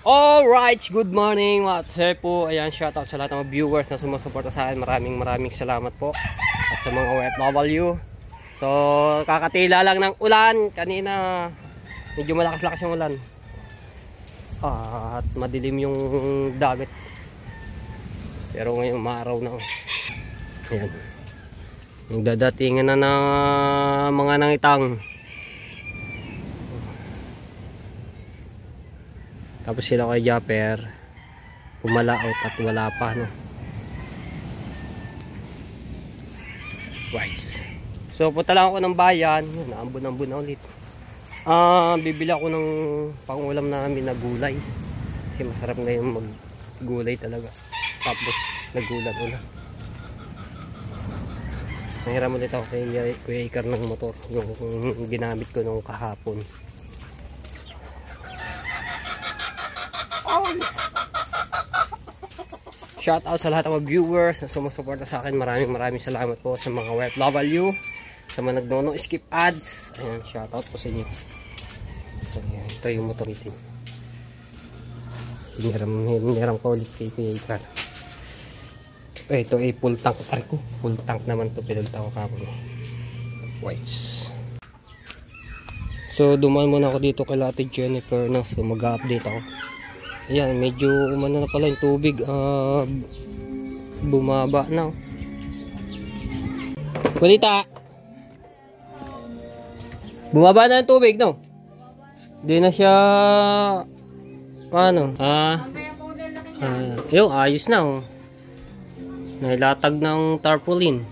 Alright, good morning mga Tsepo. Ayan, shoutout sa lahat ng mga viewers na sumusuporta sa akin. Maraming salamat po. At sa mga OFW. So, kakatila lang ng ulan. Kanina, medyo malakas-lakas yung ulan. At madilim yung dagat. Pero ngayon, maaraw na. Ayan. Yung dadatingan na ng mga nangitang. Tapos sila kay Japper pumalaot at wala pa, no? Right. So punta lang ako ng bayan. Naambon-ambon na ulit. Bibili ako ng pangulam namin na gulay. Kasi masarap na yung maggulay talaga. Tapos nagulan ulit. Nahiram ulit ako kay Kuya Icar ng motor. Yung ginamit ko nung kahapon. Shout out sa lahat ng mga viewers na sumusuporta sa akin. Maraming salamat po sa mga OFW, sa mga nagnono skip ads. Ayan, shout out po sa inyo. Ayan, ito yung motor itin. Hiniram ko ulit kay Kuya Icar. Ito ay full tank. Full tank naman to. Pinulta ko kapon. Whites. So dumaan muna ako dito kay Ate Jennifer, no? So mag-update ako. Ayan, medyo umano na pala yung tubig. Bumaba na. Kulita! Bumaba na yung tubig, no? Hindi na siya ano? Yung ayos na, oh. Nailatag ng tarpaulin.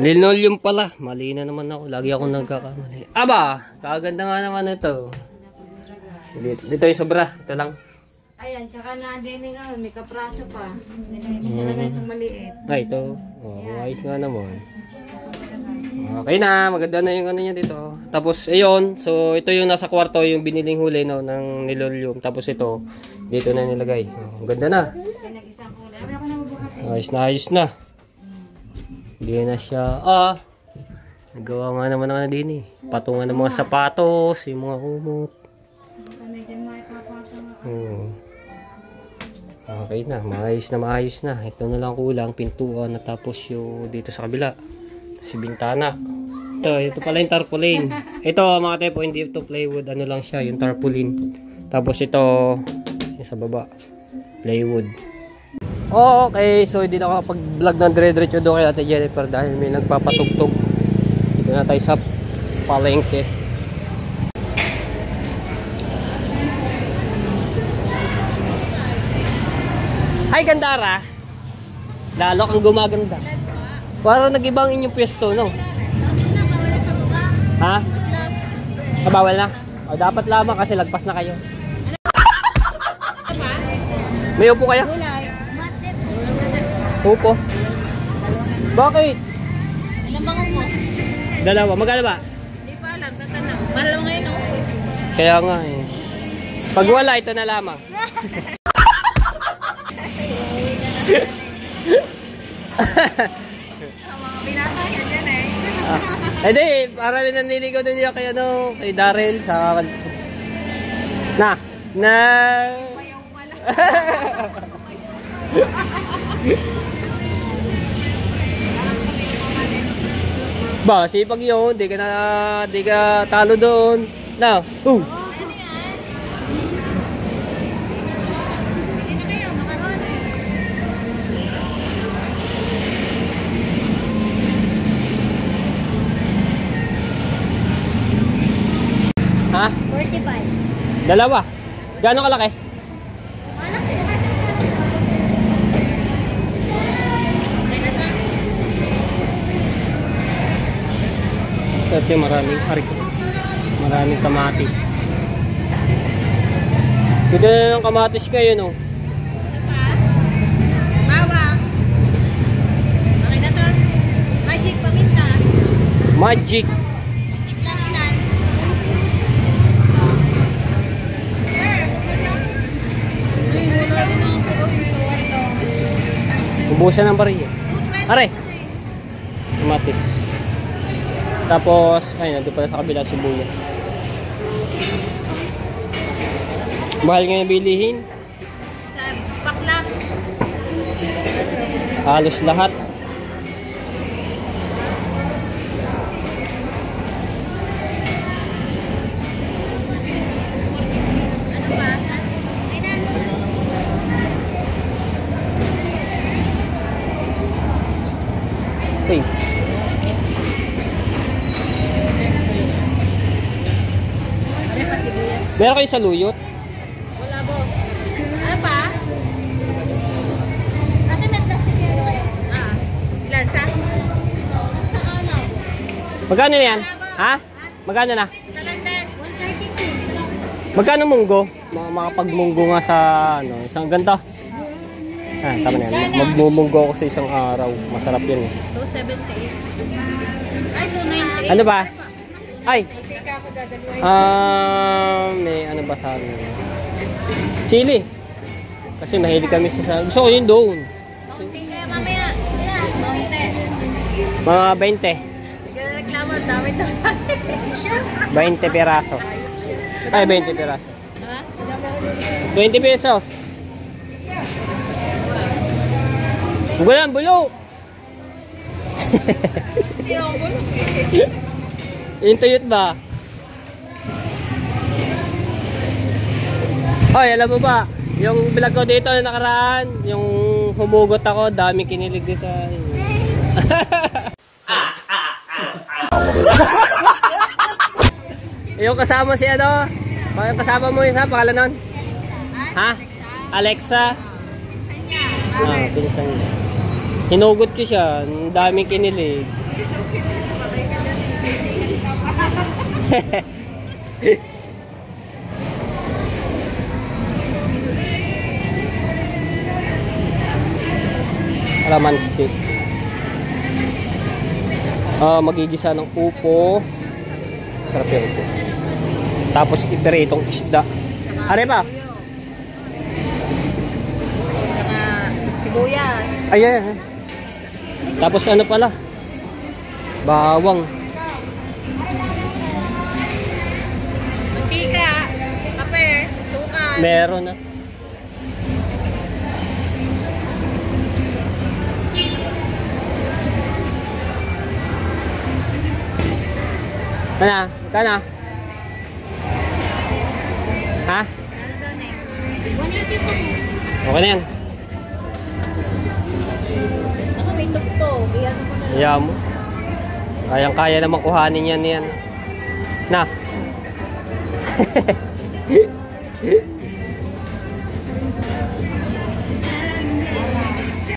Linoleum pala. Mali na naman ako. Lagi ako nagkakamali. Aba! Kaganda nga naman ito. Dito yung sobra. Ito lang. Ayan, tsaka na din nga, may kapraso pa. Nilagay sa lamesang maliit. Ay, ito. Oh, ayos nga naman. Okay na, maganda na yung ano niya dito. Tapos, ayun. So, ito yung nasa kwarto, yung biniling huli, no, ng nilolium. Tapos ito, dito na nilagay. Oh, ganda na. Pinag-isang kulay. Wala ko na mabuhat. Ayos na, ayos na. Hindi na siya, nagawa nga naman na din eh. Patungan ng mga sapatos, yung mga kumot. Okay na, maayos na. Ito na lang kulang, pintuan na tapos yung dito sa kabila. Si bintana. Ito pala yung tarpaulin. Ito mga tepo, hindi ito plywood, ano lang siya, yung tarpaulin. Tapos ito, yung sa baba, plywood. Okay, so hindi na ako kapag-vlog ng dire-diretso doon kay Ate Jennifer dahil may nagpapatugtog. Dito na tayo sa palengke. Hi Gandara! Lalo kang gumaganda. Parang nag-ibang inyong pwesto, no? Ha? Bawal na? O, dapat lamang kasi lagpas na kayo. May upo kaya? Upo. Bakit? Ilan bang upo? Dalawa. Magkano ba? Hindi pa alam, tatanong. Mahal ngayon ako. Kaya nga eh. Pag wala, ito na lamang. Mga binata yan dyan eh. Hindi, para rin naniligaw din niya kay, kay Daryl sa... Na! Payaw pala. Ba, sipag yun. Di ka talo doon. Na! Ha? 45. Dalawa. Gaano kalaki? Serte, maraming kamatis. Dito na ng kamatis kayo, no? Bawang. Okay na to. Magic paminta. Magic. Ubusan ng bariya. Are. Kamatis. Tapos, ayun, nandun pala sa kabila sibuyas. Mahal nga yung bilihin. Pakla. Halos lahat. Hey. Meron kayo sa luyot? Wala bo. Ano pa? Ate, may plastic yelo kayo? Ilan sa? Sa alaw. Magkano na yan? Ha? Magkano na? Kalender. 132. Magkano munggo? Makapagmunggo nga sa ano, isang ganto. Ah, tama na yan. Magmumunggo ako sa isang araw. Masarap yan eh. 278. Ay, 298. Ano ba? Ay! Teka ako dadalawin. May ano ba sa amin? Chili. Kasi mahilig kami sa... Gusto ko yun doon. Maunti kaya mamaya. Ilan? Maunti. Mga 20. Sige na reklamo. Sa amin na. 20 peraso. Ay, 20 peraso. Ha? 20 pesos. Bulan, bulo. Yung tuyot ba? Hoy, alam mo ba? Yung vlog ko dito na nakaraan, yung humugot ako, dami kinilig din sa... Yung kasama si ano? Yung kasama mo yun sa pangalan nun? Ha? Alexa? Pinsan niya. Hinugot ko siya, ang daming kinilig. Alamansi. Magigisa ng upo. Sarap yung upo. Tapos ipiritong isda. Ano ba? Sibuyas. Ayan. Tapos ano pala? Bawang. Mantika. Kape. Suka. Meron na. Kana? Kana? Ha? Ano daw na eh? 180 po. Okay na yan. Ako may tugtog. Iyan mo na. Ayaw mo. Kayang-kaya naman kuhanin yan. Na.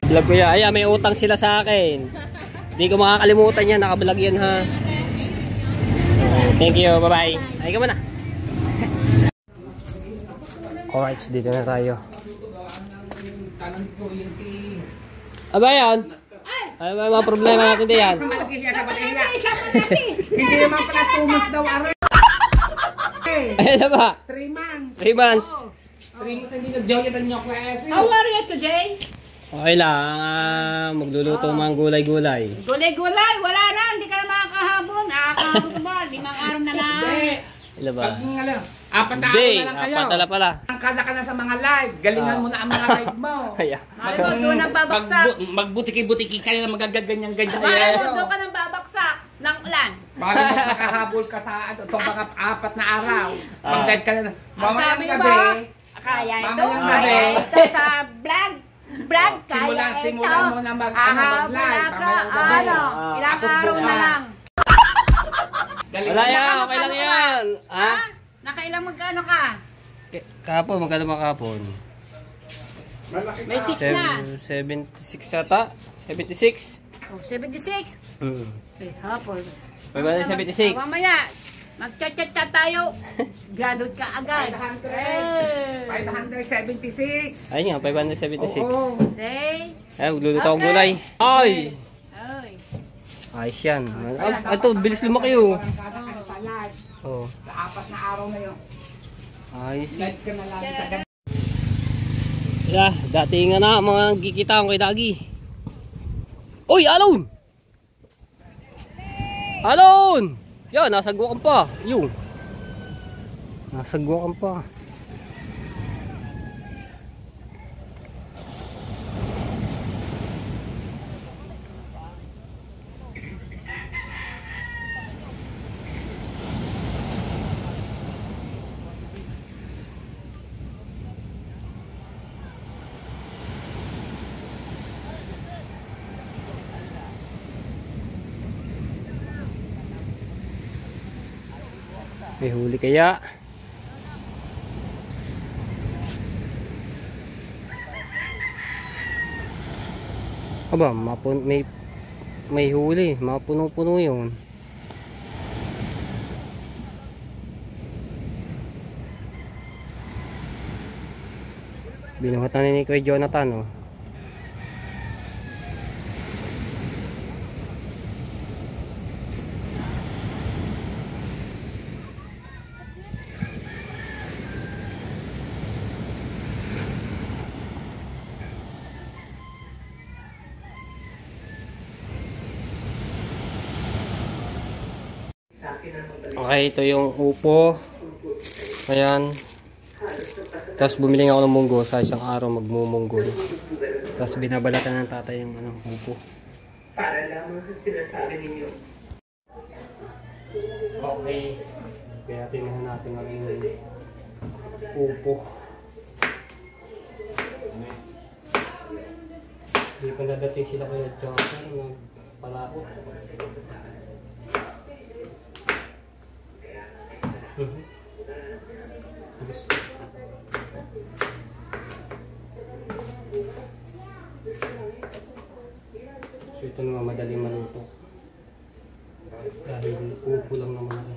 Vlog ko yan. Ayan, may utang sila sa akin. Hindi ko makakalimutan yan. Nakablog yan ha. Thank you. Bye-bye. Ay ka muna. Alright, so dito na tayo. Aba yan? Ano ba yung mga problema natin diyan? Hindi naman pala tumas daw aray. Ano ba? 3 months. 3 months. 3 months hindi nag-joyan niyo class. How are you today? Okay lang. Magluluto mga gulay-gulay. Gulay-gulay, wala na, hindi ka na makakahabon. Nakakahabon ka ba? 5 araw na na. Ano ba? Apat na araw Day, na lang kayo. apat na pala. Angkada ka na sa mga live. Galingan mo na ang mga live mo. Kaya. Ano doon ang babaksak? Magbutiki-butiki kayo na magaganyan-ganyan. Ano doon ka nang babaksak? Ng ulan. Para makahabol ka sa ano, itong mga 4 na araw. Mag-guide ka na. Mamayang Sabi gabi. mo, kaya ito. Mamayang gabi. Kaya ito sa vlog. Vlog, kaya ito. Simulan mo na mag-live. Ahabol ka, Mamayang gabi. ilang araw na lang. Wala yan. Okay lang yan. Ha? Nakailang magkano ka? Kahapon, magkano makapon? May 6 na. 76 ata? 76? Oh, 76. Eh, hapon. May ba 76? Mamaya, mag-chat-chat tayo. Graduate ka agad. 576. Ayun nga, 576. Oo. Say, Ay, magluluto akong gulay. Ay! oy. Ayos yan. Ito, bilis lumaki oh. Angkada ka na sa live. Oh. Sa 4 na araw na yun. Ayos yan. Live ka na lang sa gabi. Yeah, dati nga na, mga kikita ko kay Dagi. Uy, Alon! Alon! Yan, nasagwakan pa. Yung. Nasagwakan pa. May huli kaya? Aba, may huli, mapuno-puno yun. Binuhatan ni Kuya Jonathan, oh. Okay, ito yung upo. Ayan. Tapos bumili ako ng munggo sa isang araw magmumunggo. Tapos binabalatan ng tatay yung upo. Para lamang sa sinasabi ninyo. Okay. Kaya tingnan natin ang upo. Hindi pa nadating sila kaya Joker. Magpalao. So ito naman madaling maluto dahil upo lang naman ako.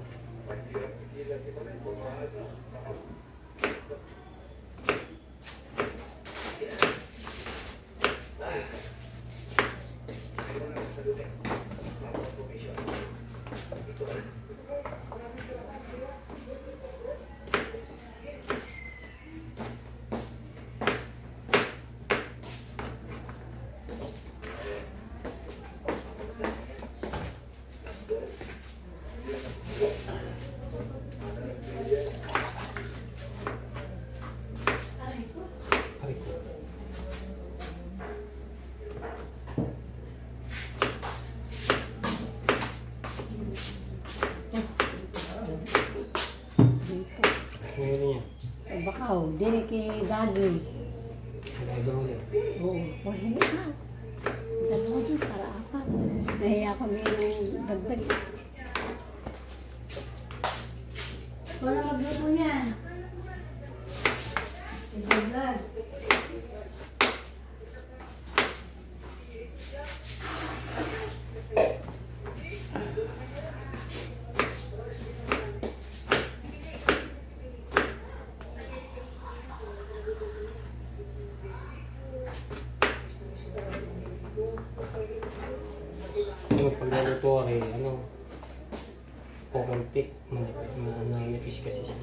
Bakaw, dili kay daddy. Oo, hindi ka. Dalawa dyan para apat. Nahiya kami ng dagdag. Wala magluto niyan. Dagdag. Pagluluto ay kukunti, manipis kasi siya.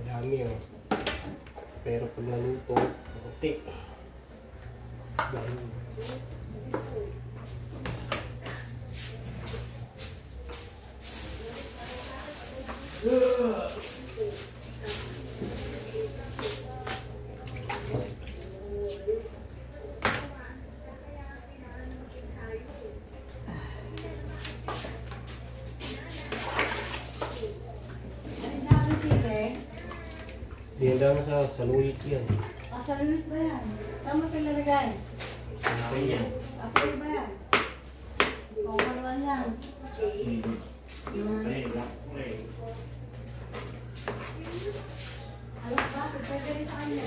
Dami oh. Pero pag naluto, puti. Diyan daw sa salulit yan. Salulit ba yan? Saan mo pinalagay? Sanarin yan. Apoy ba yan? Pangkaruan yan. Alam ba? Pwede rin sa kanya.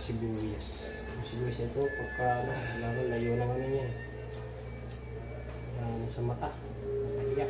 sibuyas. Yung sibuyas ito, pagka ano, layo ng ano niya. Sa mata. Nakahiya.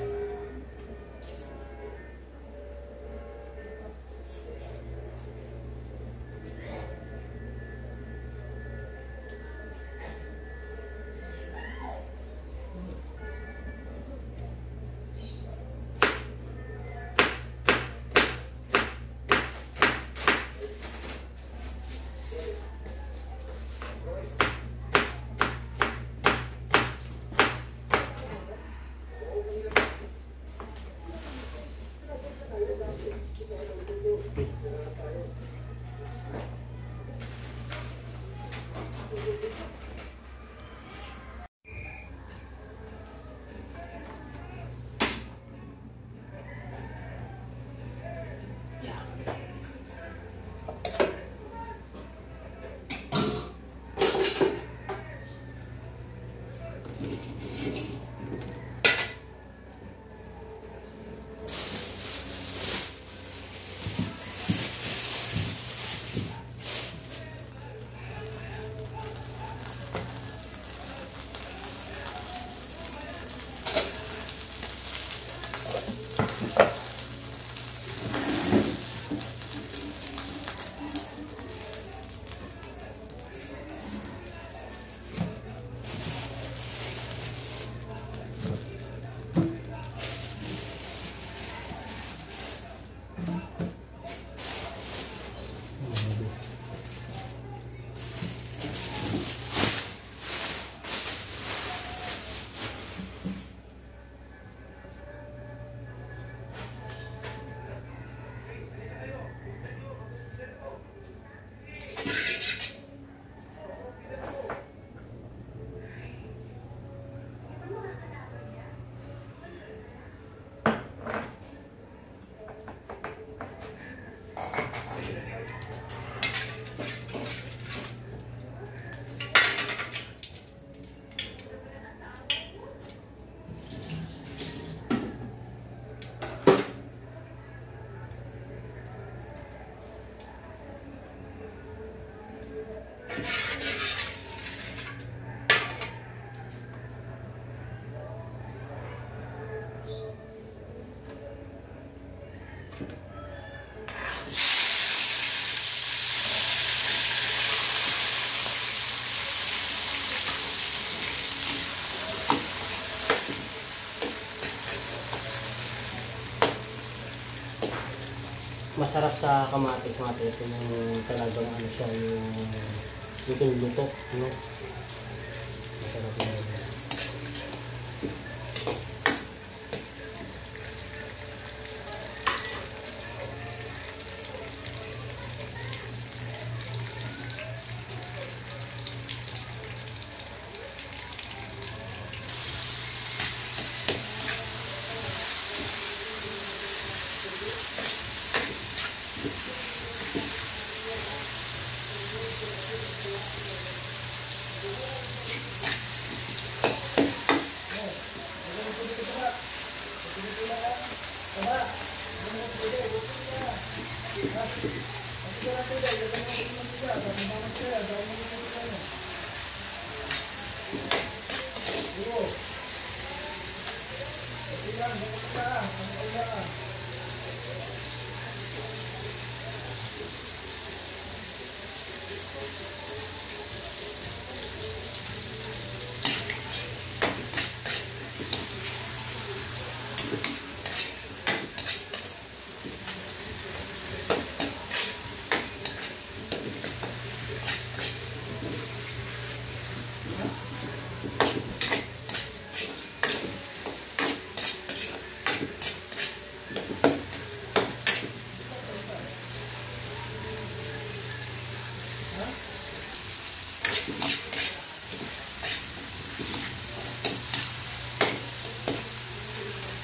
Masarap sa kamatis ito yung talagang ano siya, yung luto, no? Masarap yun.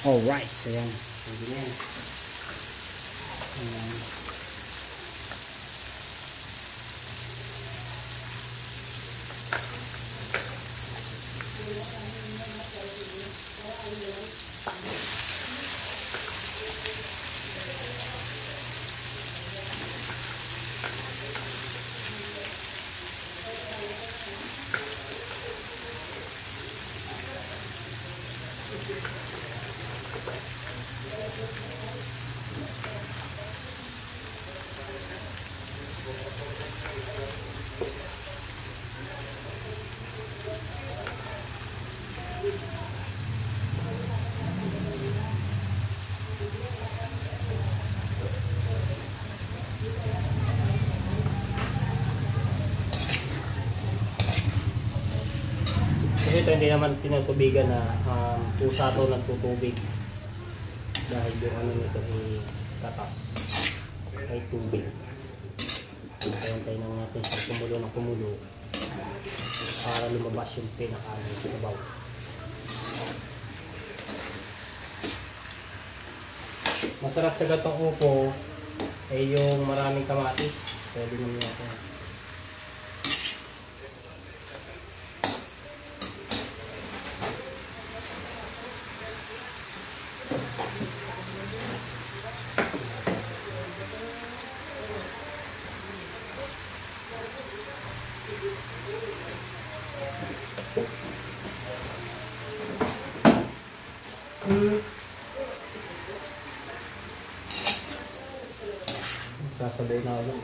Alright, so yan. Pwede na yan. Ito hindi naman tinutubigan na pusa to nagtutubig dahil yung ano nito ay katas ay tubig. Hintayin lang natin sa kumulo ng kumulo para lumabas yung pinakaano sa babaw. Masarap sa gatong upo ay yung maraming kamatis. Pwede naman natin. Sasabay na lang.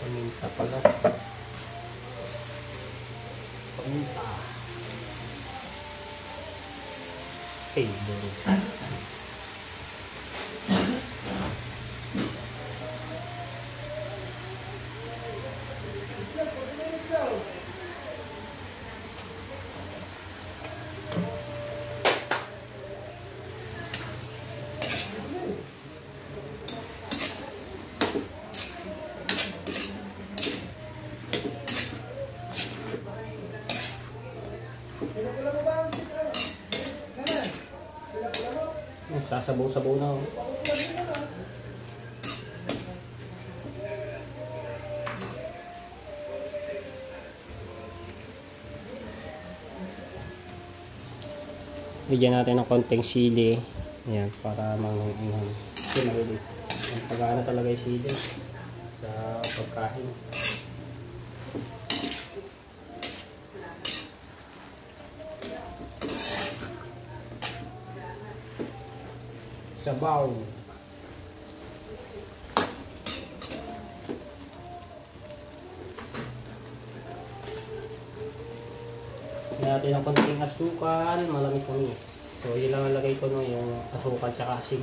Paminta pala. Paminta. Okay, bro. Sasabaw-sabaw na. Bigyan natin ng konting sili. Ayan, para manghang-inghang. Sili. Ang pagana talaga yung sili sa pagkain. Sabaw. Natin ang konting asukal, malamis-lamis. So, yun lang ang lagay ko no, yung asukal tsaka asin.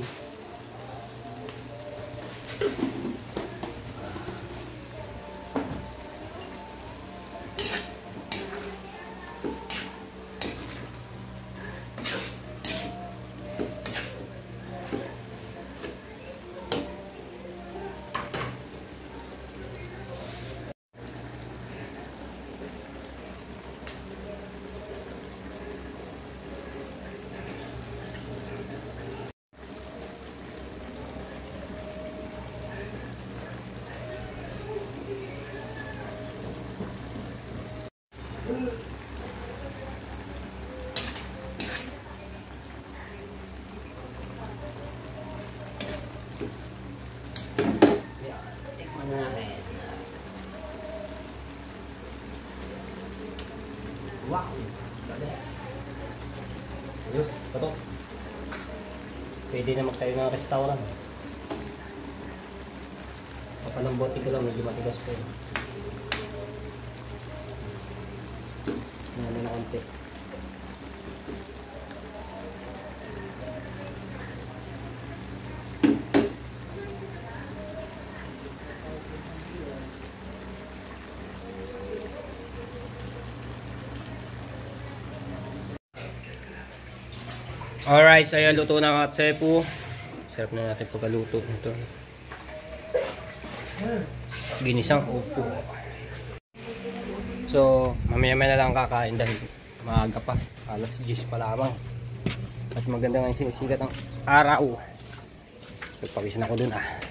Wow! The best! Ayos, ito. Pwede na magtayo ng restaurant. Papalambotin ko lang, medyo matigas ko yun. Ano na konti. Alright, so ayan, luto na ang katsepu. Sarap na natin pagkaluto nito. Ginisang upo. So, mamaya-maya na lang kakain dahil maaga pa. Alas 10 pa lamang. At maganda nga yung sinisikat ng araw. So, pawisan ako dun ah.